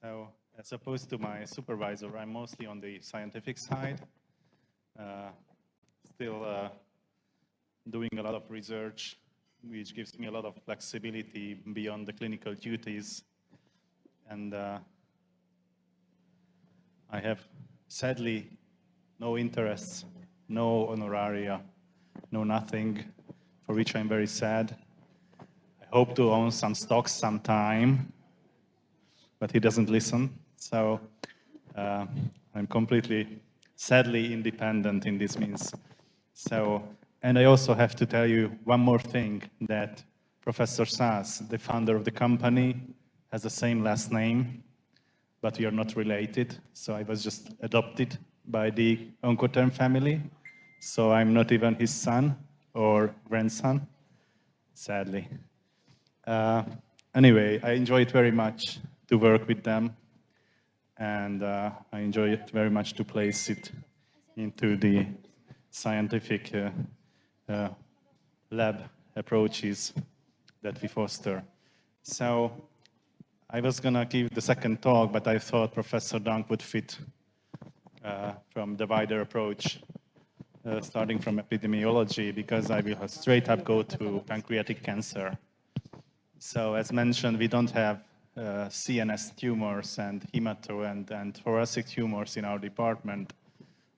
So, as opposed to my supervisor, I'm mostly on the scientific side, still doing a lot of research, which gives me a lot of flexibility beyond the clinical duties. And I have, sadly, no interests, no honoraria, no nothing, for which I'm very sad. I hope to own some stocks sometime, but he doesn't listen. So I'm completely, sadly, independent in this means. So, and I also have to tell you one more thing, that Professor SZÁSZ, the founder of the company, has the same last name, but we are not related. So I was just adopted by the Oncotherm family. So I'm not even his son or grandson, sadly. Anyway, I enjoy it very much to work with them, and I enjoy it very much to place it into the scientific lab approaches that we foster. So I was going to give the second talk, but I thought Professor Dunk would fit from the wider approach, starting from epidemiology, because I will straight up go to pancreatic cancer. So as mentioned, we don't have CNS tumors and hemato and thoracic tumors in our department,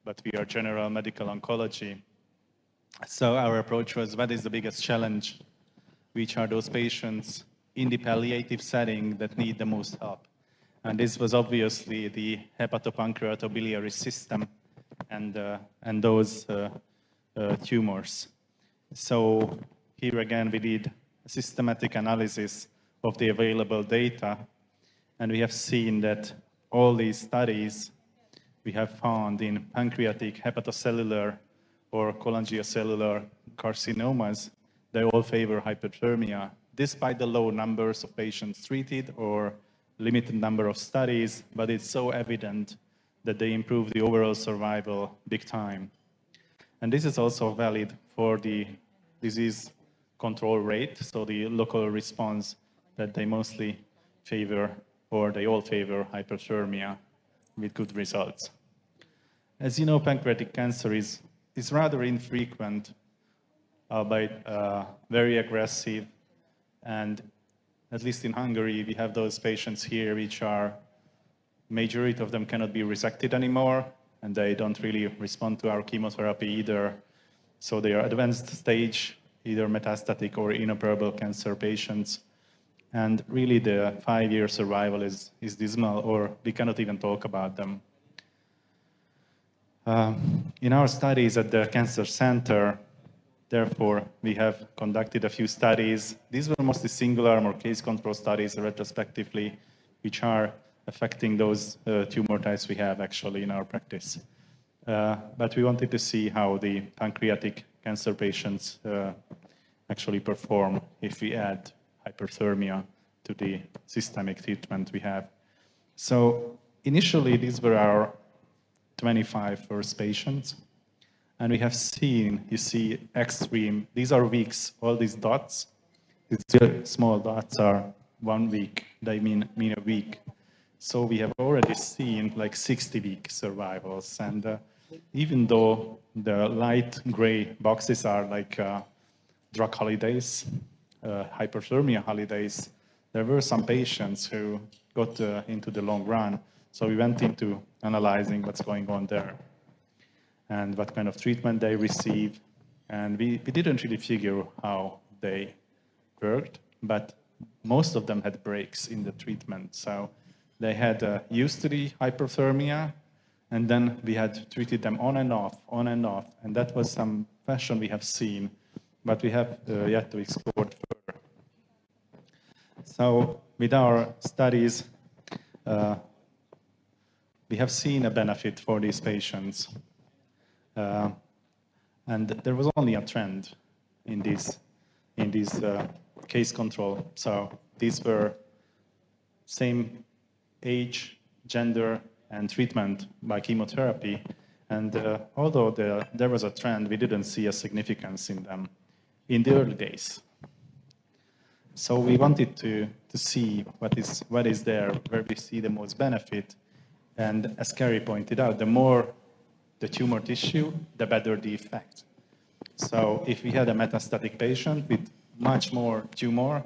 but we are general medical oncology. So our approach was, what is the biggest challenge? Which are those patients in the palliative setting that need the most help? And this was obviously the hepatopancreatobiliary system and those tumors. So here again, we did a systematic analysis of the available data, and we have seen that all these studies we have found in pancreatic, hepatocellular, or cholangiocellular carcinomas, they all favor hyperthermia, despite the low numbers of patients treated or limited number of studies, but it's so evident that they improve the overall survival big time. And this is also valid for the disease control rate, so the local response, that they mostly favor, or they all favor hyperthermia with good results. As you know, pancreatic cancer is rather infrequent, but very aggressive. And at least in Hungary, we have those patients here which are, majority of them cannot be resected anymore, and they don't really respond to our chemotherapy either. So they are advanced stage, either metastatic or inoperable cancer patients. And really the 5-year survival is dismal, or we cannot even talk about them. In our studies at the Cancer Center, therefore, we have conducted a few studies. These were mostly single-arm or case control studies retrospectively, which are affecting those tumor types we have actually in our practice. But we wanted to see how the pancreatic cancer patients actually perform if we add hyperthermia to the systemic treatment we have. So initially, these were our 25 first patients. And we have seen, you see, extreme, these are weeks, all these dots, these small dots are 1 week, they mean a week. So we have already seen like 60-week survivals. And even though the light gray boxes are like drug holidays, hyperthermia holidays, there were some patients who got into the long run. So we went into analyzing what's going on there and what kind of treatment they receive. And we didn't really figure how they worked, but most of them had breaks in the treatment. So they had used to the hyperthermia, and then we had treated them on and off, and that was some fashion we have seen, but we have yet to explore it further. So with our studies, we have seen a benefit for these patients. And there was only a trend in these case control. So these were same age, gender, and treatment by chemotherapy. And although there was a trend, we didn't see a significance in them in the early days. So we wanted to see what is there, where we see the most benefit. And as Carrie pointed out, the more the tumor tissue, the better the effect. So if we had a metastatic patient with much more tumor,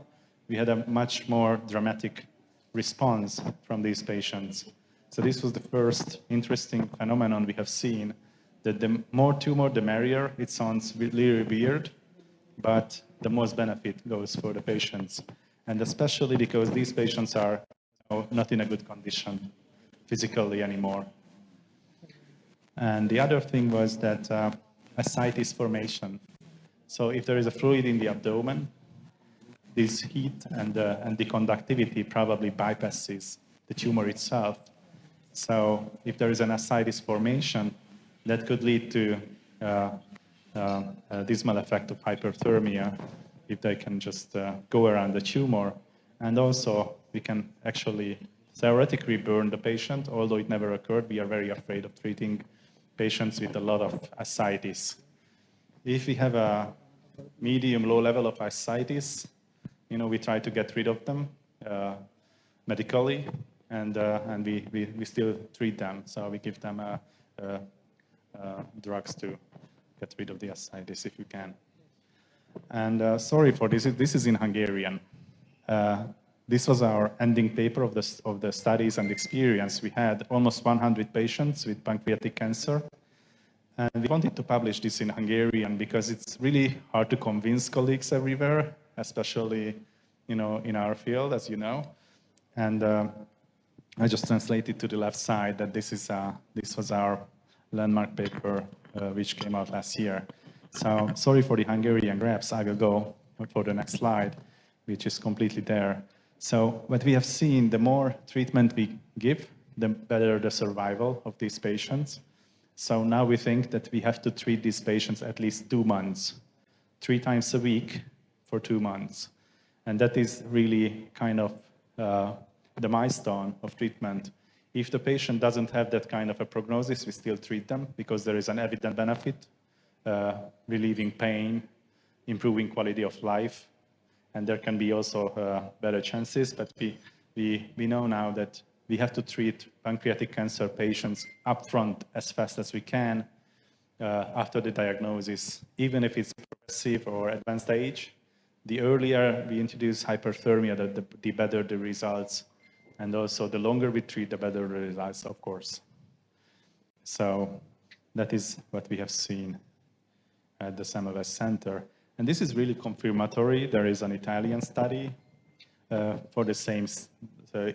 we had a much more dramatic response from these patients. So this was the first interesting phenomenon we have seen, that the more tumor, the merrier. It sounds really weird, but the most benefit goes for the patients. And especially because these patients are not in a good condition physically anymore. And the other thing was that ascites formation. So if there is a fluid in the abdomen, this heat and the conductivity probably bypasses the tumor itself. So if there is an ascites formation, that could lead to a dismal effect of hyperthermia if they can just go around the tumor. And also, we can actually theoretically burn the patient, although it never occurred. We are very afraid of treating patients with a lot of ascites. If we have a medium-low level of ascites, we try to get rid of them medically, and we still treat them. So we give them drugs to get rid of the ascites if you can. And sorry for this. This is in Hungarian. This was our ending paper of the studies and experience. We had almost 100 patients with pancreatic cancer. And we wanted to publish this in Hungarian because it's really hard to convince colleagues everywhere, especially in our field, as you know. And I just translated to the left side that this was our landmark paper, which came out last year. So sorry for the Hungarian graphs. I will go for the next slide, which is completely there. So what we have seen, the more treatment we give, the better the survival of these patients. So now we think that we have to treat these patients at least 2 months, 3 times a week for 2 months. And that is really kind of the milestone of treatment. If the patient doesn't have that kind of a prognosis, we still treat them because there is an evident benefit, relieving pain, improving quality of life, and there can be also better chances. But we know now that we have to treat pancreatic cancer patients upfront as fast as we can after the diagnosis, even if it's progressive or advanced age. The earlier we introduce hyperthermia, the better the results. And also, the longer we treat, the better the results, of course. So that is what we have seen at the SZÁSZ Center. And this is really confirmatory. There is an Italian study for the same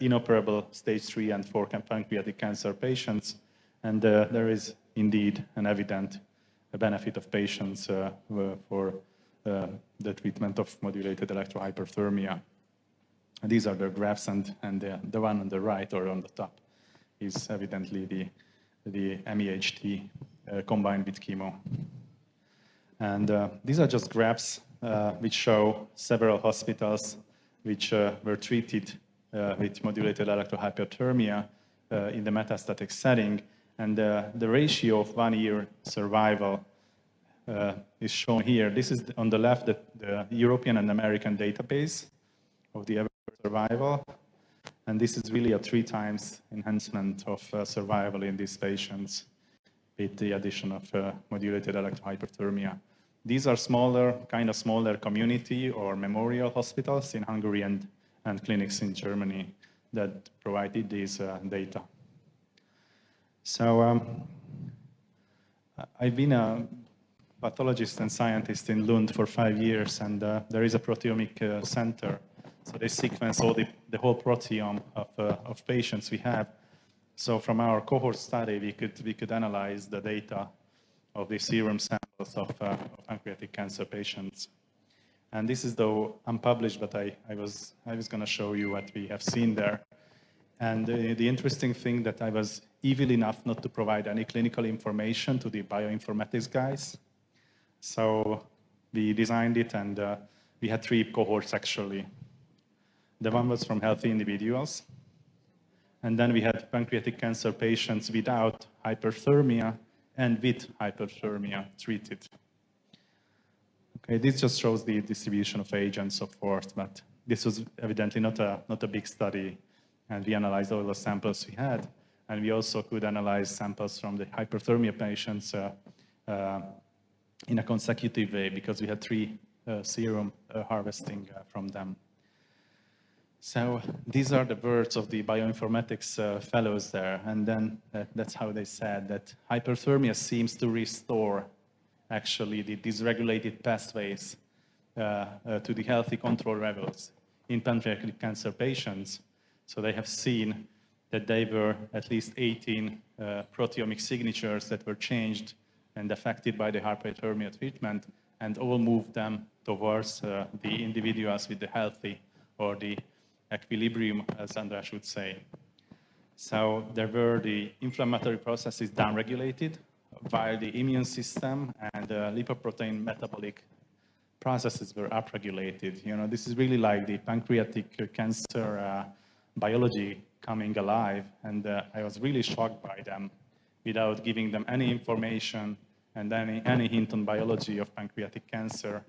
inoperable stage 3 and 4 pancreatic cancer patients. And there is indeed an evident benefit of patients for the treatment of modulated electro-hyperthermia. And these are the graphs, and the one on the right or on the top is evidently the MEHT combined with chemo. And these are just graphs which show several hospitals which were treated with modulated electro-hyperthermia in the metastatic setting. And the ratio of 1-year survival is shown here. This is on the left, the European and American database of the average survival. And this is really a 3 times enhancement of survival in these patients with the addition of modulated electro-hyperthermia. These are smaller community or memorial hospitals in Hungary and clinics in Germany that provided these data. So I've been a pathologist and scientist in Lund for 5 years, and there is a proteomic center. So they sequence the whole proteome of patients we have. So from our cohort study, we could analyze the data of the serum samples of pancreatic cancer patients. And this is though unpublished, but I was going to show you what we have seen there. And the interesting thing that I was evil enough not to provide any clinical information to the bioinformatics guys. So we designed it, and we had 3 cohorts actually. The one was from healthy individuals. And then we had pancreatic cancer patients without hyperthermia and with hyperthermia treated. Okay, this just shows the distribution of age and so forth, but this was evidently not a big study, and we analyzed all the samples we had, and we also could analyze samples from the hyperthermia patients in a consecutive way because we had 3 serum harvesting from them. So these are the words of the bioinformatics fellows there, and then that's how they said that hyperthermia seems to restore actually the dysregulated pathways to the healthy control levels in pancreatic cancer patients. So they have seen that there were at least 18 proteomic signatures that were changed and affected by the hyperthermia treatment, and all moved them towards the individuals with the healthy or the equilibrium, as András would say. So there were the inflammatory processes downregulated, while the immune system and lipoprotein metabolic processes were upregulated. You know, this is really like the pancreatic cancer biology coming alive, and I was really shocked by them without giving them any information and any hint on biology of pancreatic cancer,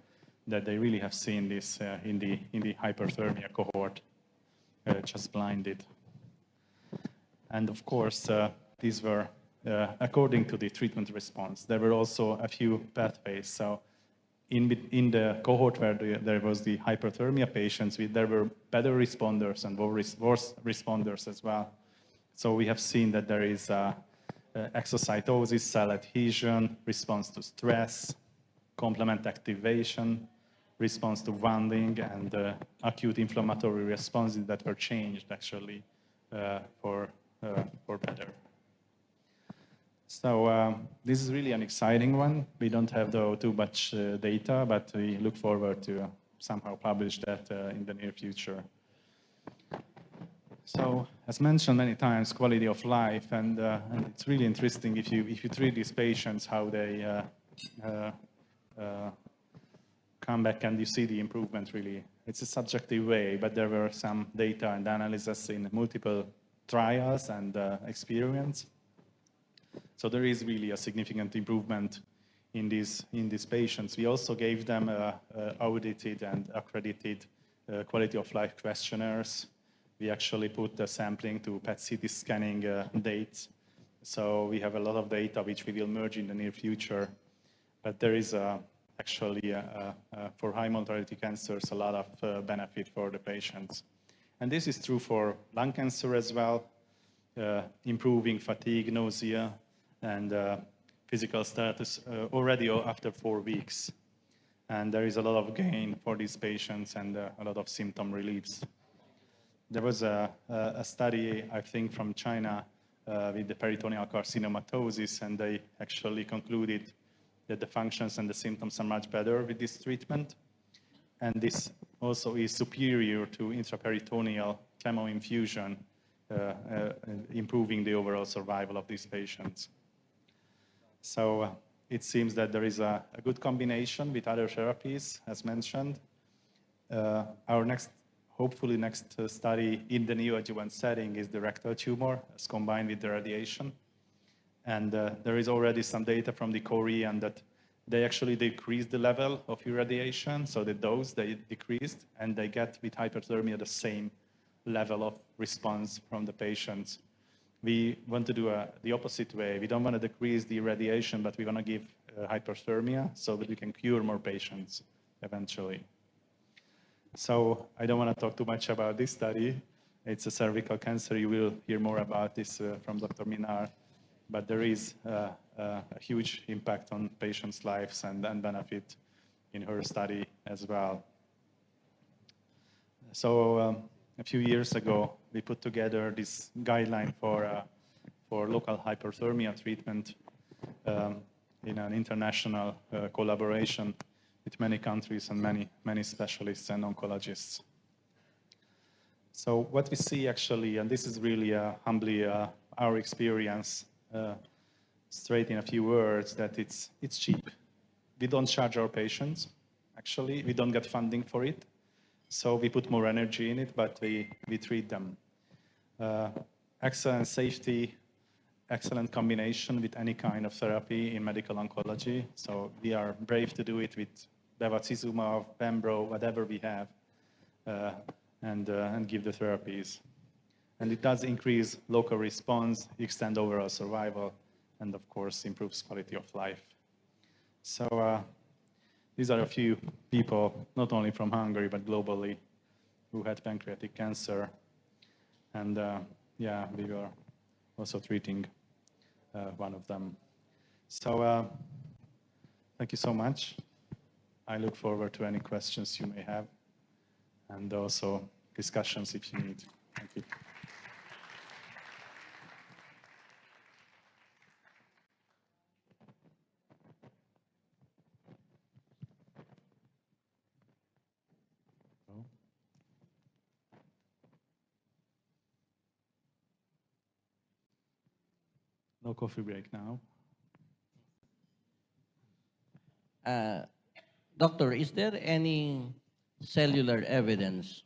that they really have seen this in the hyperthermia cohort, just blinded. And of course, these were according to the treatment response. There were also a few pathways. So in the cohort where there was the hyperthermia patients, there were better responders and worse responders as well. So we have seen that there is exocytosis, cell adhesion, response to stress, complement activation, response to wounding, and acute inflammatory responses that were changed actually for better. So this is really an exciting one. We don't have though too much data, but we look forward to somehow publish that in the near future. So, as mentioned many times, quality of life, and it's really interesting if you treat these patients, how they come back and you see the improvement really. It's a subjective way, but there were some data and analysis in multiple trials and experience. So there is really a significant improvement in these patients. We also gave them audited and accredited quality of life questionnaires. We actually put the sampling to PET-CT scanning dates. So we have a lot of data which we will merge in the near future. But there is actually, for high mortality cancers, a lot of benefit for the patients. And this is true for lung cancer as well, improving fatigue, nausea, and physical status already after 4 weeks. And there is a lot of gain for these patients and a lot of symptom reliefs. There was a study, I think, from China with the peritoneal carcinomatosis, and they actually concluded that the functions and the symptoms are much better with this treatment. And this also is superior to intraperitoneal chemo infusion, improving the overall survival of these patients. So it seems that there is a good combination with other therapies, as mentioned. Our hopefully next study in the neoadjuvant setting is the rectal tumor as combined with the radiation. And there is already some data from the Korean that they actually decreased the level of irradiation, so the dose they decreased, and they get with hyperthermia the same level of response from the patients. We want to do the opposite way. We don't want to decrease the irradiation, but we want to give hyperthermia so that we can cure more patients eventually. So I don't want to talk too much about this study. It's a cervical cancer. You will hear more about this from Dr. Minar. But there is a huge impact on patients' lives and benefit in her study as well. So a few years ago, we put together this guideline for local hyperthermia treatment in an international collaboration with many countries and many specialists and oncologists. So what we see actually, and this is really humbly our experience, straight in a few words, that it's cheap. We don't charge our patients, actually. We don't get funding for it. So we put more energy in it, but we treat them. Excellent safety, excellent combination with any kind of therapy in medical oncology. So we are brave to do it with bevacizumab, pembro, whatever we have. and give the therapies. And it does increase local response, extend overall survival, and of course improves quality of life. So these are a few people, not only from Hungary, but globally, who had pancreatic cancer. And yeah, we were also treating one of them. So thank you so much. I look forward to any questions you may have, and also discussions if you need. Thank you. No coffee break now. Doctor, is there any cellular evidence,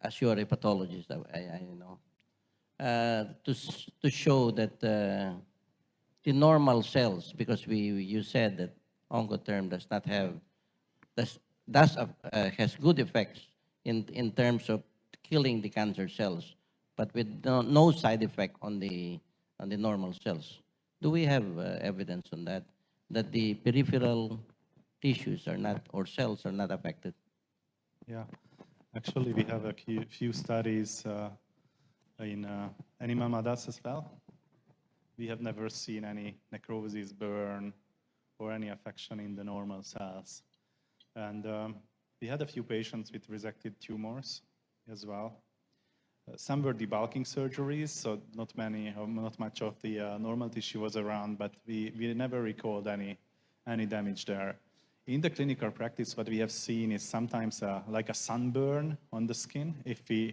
as you are a pathologist, I know, to show that the normal cells, because you said that Oncotherm does not have, has good effects in terms of killing the cancer cells, but with no side effect on the normal cells. Do we have evidence on that the peripheral tissues are not, or cells are not affected? Yeah, actually we have a few studies in animal models as well. We have never seen any necrosis, burn, or any affection in the normal cells. And we had a few patients with resected tumors as well. Some were debulking surgeries, so not much of the normal tissue was around, but we never recalled any damage there. In the clinical practice, what we have seen is sometimes like a sunburn on the skin. If the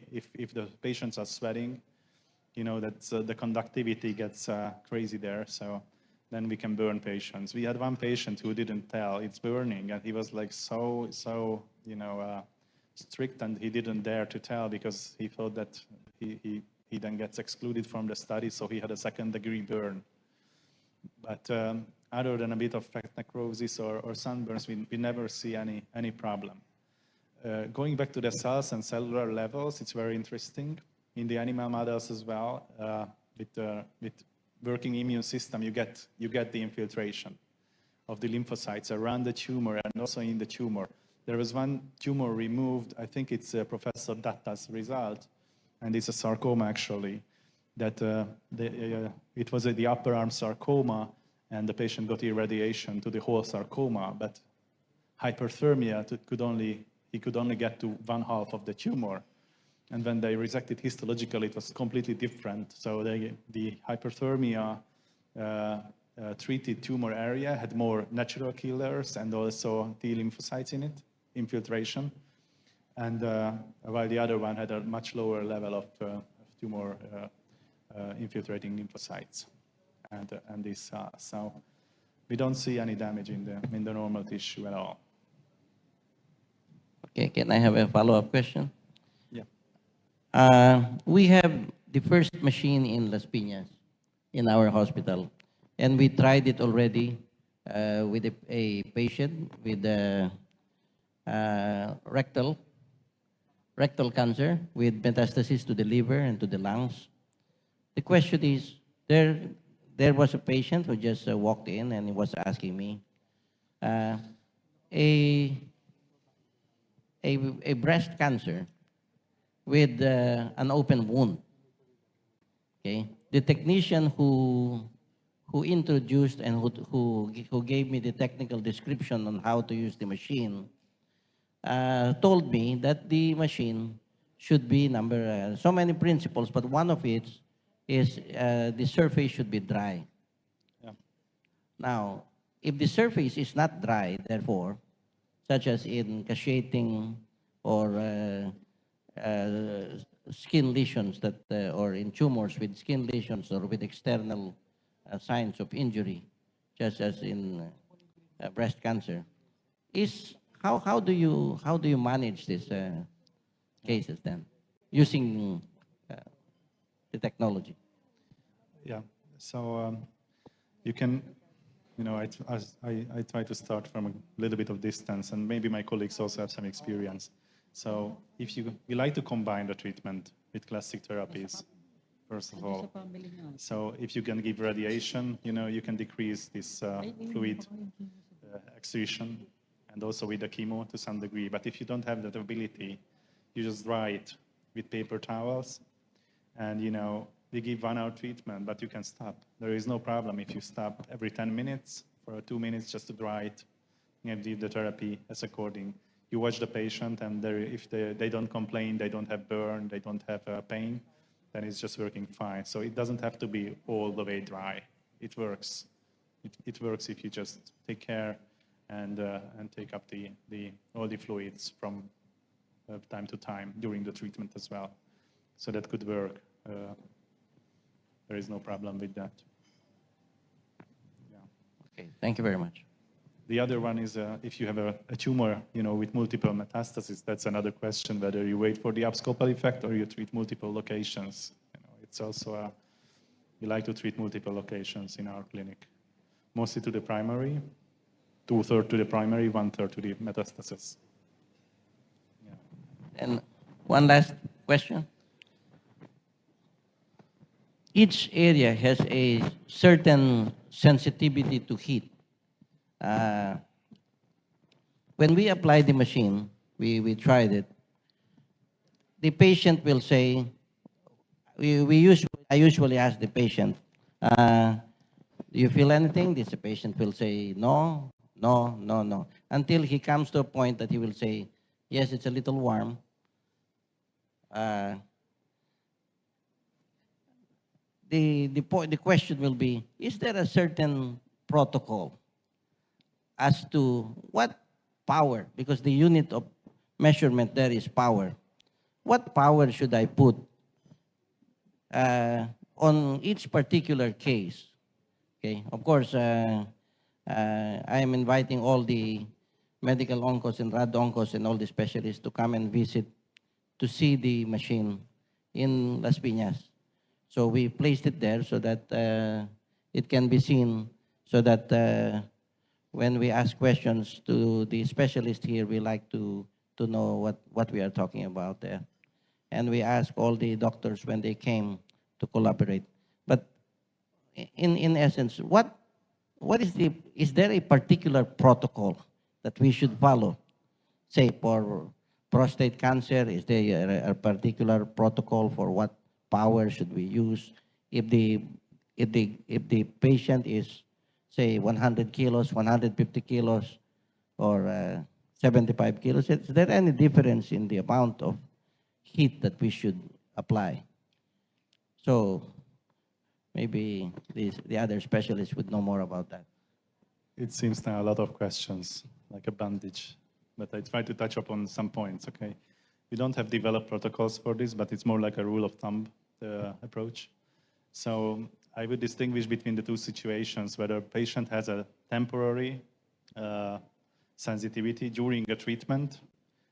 patients are sweating, you know that the conductivity gets crazy there, so then we can burn patients. We had one patient who didn't tell it's burning, and he was like so you know strict, and he didn't dare to tell because he thought that he then gets excluded from the study, so he had a second-degree burn. But other than a bit of fat necrosis or sunburns, we never see any problem. Going back to the cells and cellular levels, it's very interesting. In the animal models as well, with working immune system, you get the infiltration of the lymphocytes around the tumor and also in the tumor. There was one tumor removed, I think it's Professor Datta's result, and it's a sarcoma actually, that it was the upper arm sarcoma, and the patient got irradiation to the whole sarcoma, but hyperthermia he could only get to 1/2 of the tumor. And when they resected histologically, it was completely different. So the hyperthermia treated tumor area had more natural killers and also T lymphocytes in it, infiltration. And while the other one had a much lower level of tumor infiltrating lymphocytes and these cells. So we don't see any damage in the normal tissue at all. Okay, can I have a follow-up question? Yeah. We have the first machine in Las Piñas in our hospital, and we tried it already with a patient with rectal cancer with metastasis to the liver and to the lungs. The question is, there was a patient who just walked in and he was asking me, a breast cancer with an open wound. Okay, the technician who introduced and who gave me the technical description on how to use the machine told me that the machine should be so many principles, but one of it is the surface should be dry. Yeah. Now, if the surface is not dry, therefore, such as in cacheating or skin lesions or in tumors with skin lesions or with external signs of injury, just as in breast cancer, how do you manage these cases then using the technology? Yeah. So you can, you know, I try to start from a little bit of distance, and maybe my colleagues also have some experience. So if you like to combine the treatment with classic therapies, first of all. So if you can give radiation, you can decrease this fluid excretion, and also with the chemo to some degree. But if you don't have that ability, you just dry it with paper towels, and we give 1 hour treatment, but you can stop. There is no problem if you stop every 10 minutes for 2 minutes just to dry it and give the therapy as according. You watch the patient, and if they don't complain, they don't have burn, they don't have pain, then it's just working fine. So it doesn't have to be all the way dry. It works. It works if you just take care and take up all the fluids from time to time during the treatment as well. So that could work. There is no problem with that. Yeah. Okay, thank you very much. The other one is if you have a tumor, with multiple metastases, that's another question, whether you wait for the abscopal effect or you treat multiple locations. It's also, we like to treat multiple locations in our clinic. Mostly to the primary, 2/3 to the primary, 1/3 to the metastasis. Yeah. And one last question. Each area has a certain sensitivity to heat. When we apply the machine, we tried it, the patient will say, I usually ask the patient, do you feel anything? The patient will say, no, no, no, no, until he comes to a point that he will say, yes, it's a little warm. The question will be, is there a certain protocol as to what power, because the unit of measurement there is power. What power should I put on each particular case? Okay, of course, I am inviting all the medical oncos and rad oncos and all the specialists to come and visit to see the machine in Las Piñas. So we placed it there so that it can be seen, so that when we ask questions to the specialist here, we like to know what we are talking about there. And we ask all the doctors when they came to collaborate. But in essence, is there a particular protocol that we should follow? Say for prostate cancer, is there a particular protocol for what power should we use? If the patient is, say, 100 kilos, 150 kilos, or 75 kilos, is there any difference in the amount of heat that we should apply? So maybe the other specialists would know more about that. It seems now a lot of questions, like a bandage, but I try to touch upon some points, okay? We don't have developed protocols for this, but it's more like a rule of thumb approach. So I would distinguish between the two situations, whether a patient has a temporary sensitivity during a treatment,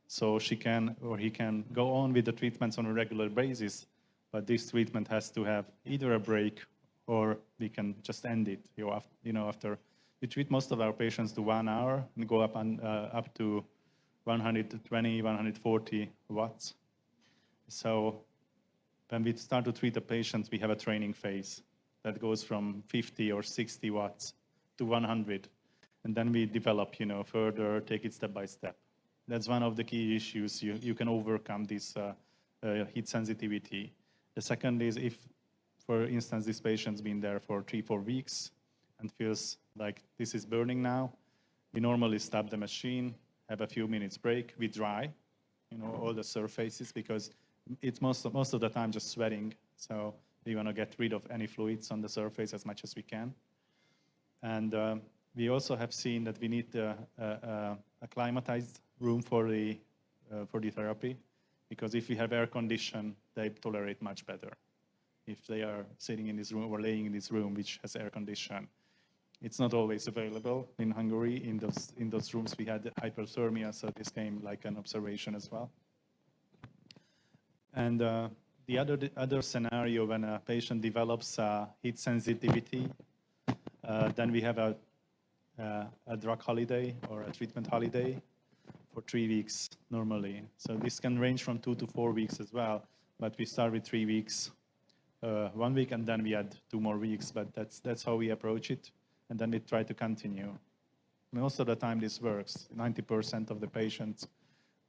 so she can or he can go on with the treatments on a regular basis, but this treatment has to have either a break or we can just end it. After we treat most of our patients to 1 hour and go up to 120, 140 watts. So when we start to treat the patients, we have a training phase that goes from 50 or 60 watts to 100. And then we develop, further, take it step by step. That's one of the key issues. You can overcome this heat sensitivity. The second is if, for instance, this patient's been there for 3-4 weeks and feels like this is burning now, we normally stop the machine, have a few minutes break, we dry, all the surfaces, because it's most of the time just sweating. So we want to get rid of any fluids on the surface as much as we can. And we also have seen that we need a climatized room for the therapy, because if we have air condition, they tolerate much better. If they are sitting in this room or laying in this room which has air condition, it's not always available in Hungary. In those rooms we had hyperthermia, so this came like an observation as well. And the other scenario, when a patient develops heat sensitivity, then we have a drug holiday or a treatment holiday, for 3 weeks normally. So this can range from 2 to 4 weeks as well, but we start with 3 weeks, 1 week, and then we add 2 more weeks, but that's how we approach it, and then we try to continue. Most of the time this works. 90% of the patients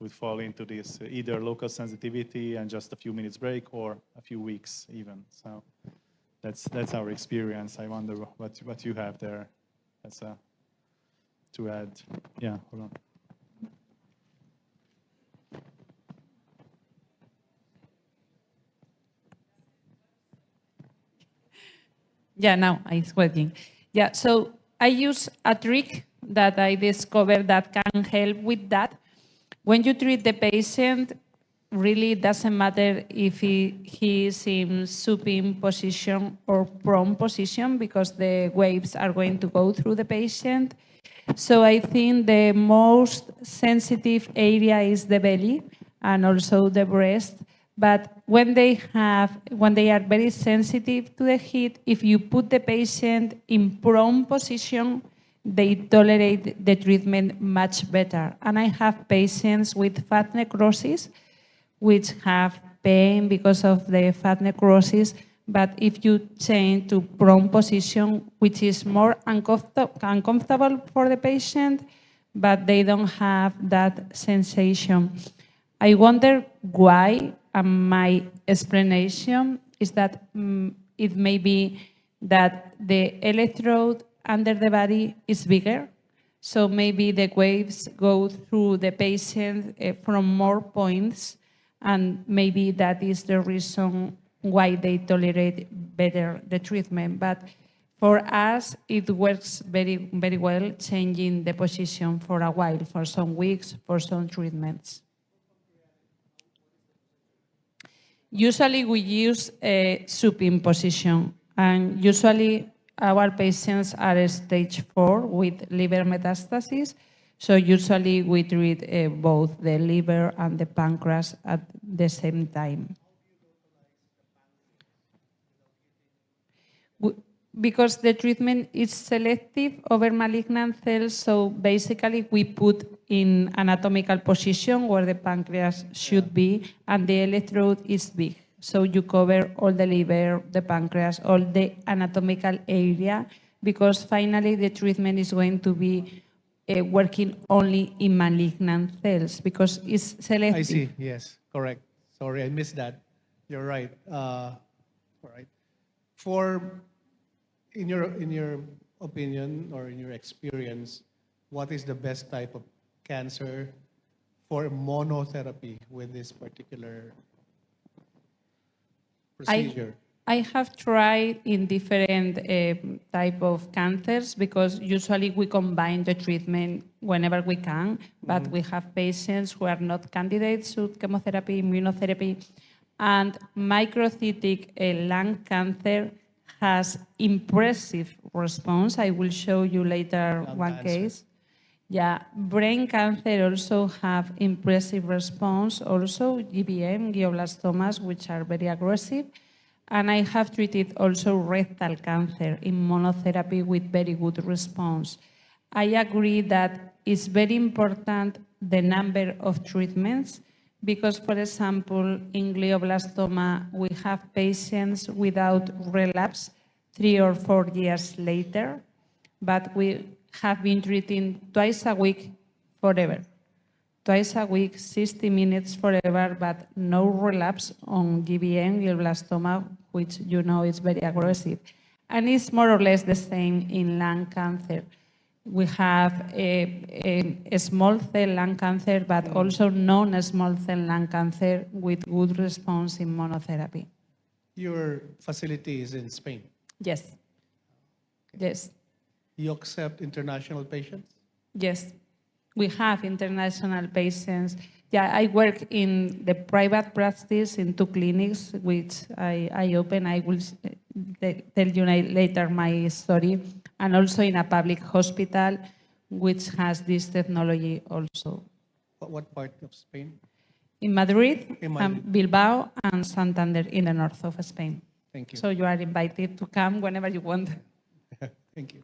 would fall into this, either local sensitivity and just a few minutes break, or a few weeks even. So that's our experience. I wonder what you have there as to add. Yeah, hold on. Yeah, now it's working. Yeah, so I use a trick that I discovered that can help with that. When you treat the patient, really doesn't matter if he is in supine position or prone position, because the waves are going to go through the patient. So I think the most sensitive area is the belly and also the breast. But when they are very sensitive to the heat, if you put the patient in prone position, they tolerate the treatment much better. And I have patients with fat necrosis, which have pain because of the fat necrosis. But if you change to prone position, which is more uncomfortable for the patient, but they don't have that sensation. I wonder why, and my explanation is that it may be that the electrode under the body is bigger, so maybe the waves go through the patient from more points, and maybe that is the reason why they tolerate better the treatment. But for us, it works very, very well, changing the position for a while, for some weeks, for some treatments. Usually we use a supine position, and usually our patients are stage 4 with liver metastasis. So usually we treat both the liver and the pancreas at the same time. Because the treatment is selective over malignant cells, so basically we put in anatomical position where the pancreas should be, and the electrode is big. So you cover all the liver, the pancreas, all the anatomical area, because finally the treatment is going to be working only in malignant cells, because it's selective. I see, yes, correct. Sorry, I missed that. You're right. All right. In your opinion or in your experience, what is the best type of cancer for monotherapy with this particular procedure? I have tried in different type of cancers, because usually we combine the treatment whenever we can, but we have patients who are not candidates to chemotherapy, immunotherapy, and microcytic lung cancer has impressive response. I will show you later one case. Yeah, brain cancer also have impressive response. Also GBM, glioblastomas, which are very aggressive. And I have treated also rectal cancer in monotherapy with very good response. I agree that it's very important the number of treatments, because, for example, in glioblastoma, we have patients without relapse 3 or 4 years later, but we have been treating twice a week forever. Twice a week, 60 minutes forever, but no relapse on GBM, glioblastoma, which you know is very aggressive. And it's more or less the same in lung cancer. We have a small cell lung cancer, but also non-small cell lung cancer with good response in monotherapy. Your facility is in Spain? Yes. Okay. Yes. You accept international patients? Yes. We have international patients. Yeah, I work in the private practice in 2 clinics, which I open. I will tell you later my story. And also in a public hospital, which has this technology also. What part of Spain? In Madrid, Bilbao, and Santander in the north of Spain. Thank you. So you are invited to come whenever you want. Thank you.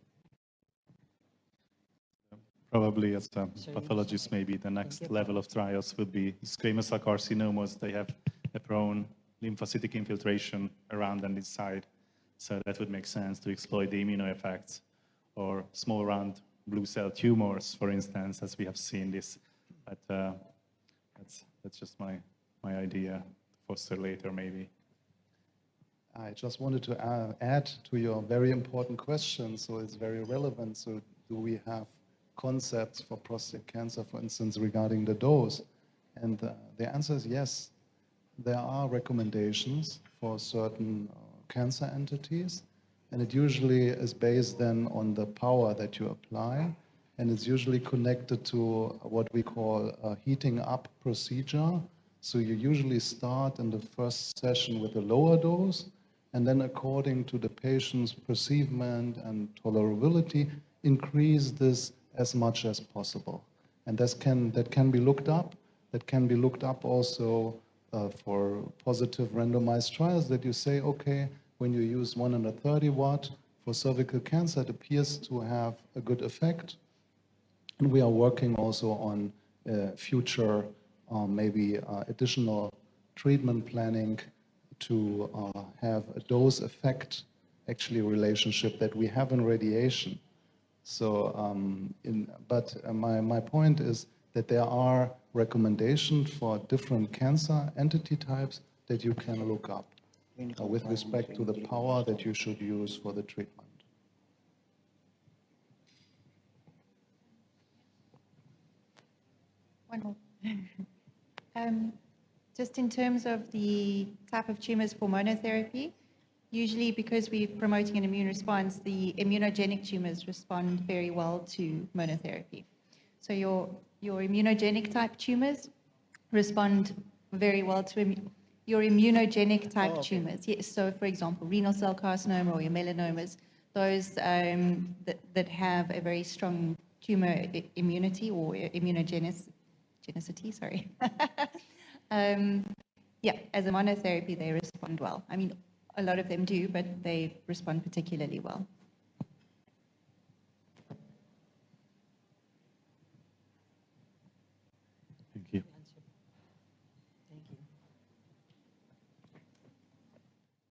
probably as a pathologist, maybe the next level of trials would be squamous cell carcinomas. They have a prone lymphocytic infiltration around and inside. So that would make sense to exploit the immuno effects, or small round blue cell tumors, for instance, as we have seen this. But that's just my idea. Foster later, maybe. I just wanted to add to your very important question, so it's very relevant. So do we have concepts for prostate cancer, for instance, regarding the dose? And the answer is yes. There are recommendations for certain cancer entities, and it usually is based then on the power that you apply, and it's usually connected to what we call a heating up procedure. So you usually start in the first session with a lower dose, and then according to the patient's perceivement and tolerability, increase this as much as possible. And that can be looked up. That can be looked up also for positive randomized trials, that you say, okay, when you use 130 watt for cervical cancer, it appears to have a good effect. And we are working also on future maybe additional treatment planning to have a dose effect actually relationship that we have in radiation. So, my point is that there are recommendations for different cancer entity types that you can look up with respect to the power that you should use for the treatment. One more. Just in terms of the type of tumors for monotherapy, usually because we're promoting an immune response, the immunogenic tumors respond very well to monotherapy. So your immunogenic type tumors respond very well to your immunogenic type tumors. Yes, so for example, renal cell carcinoma or your melanomas, those that have a very strong tumor immunity or immunogenicity, sorry. Yeah, as a monotherapy, they respond well. I mean, a lot of them do, but they respond particularly well.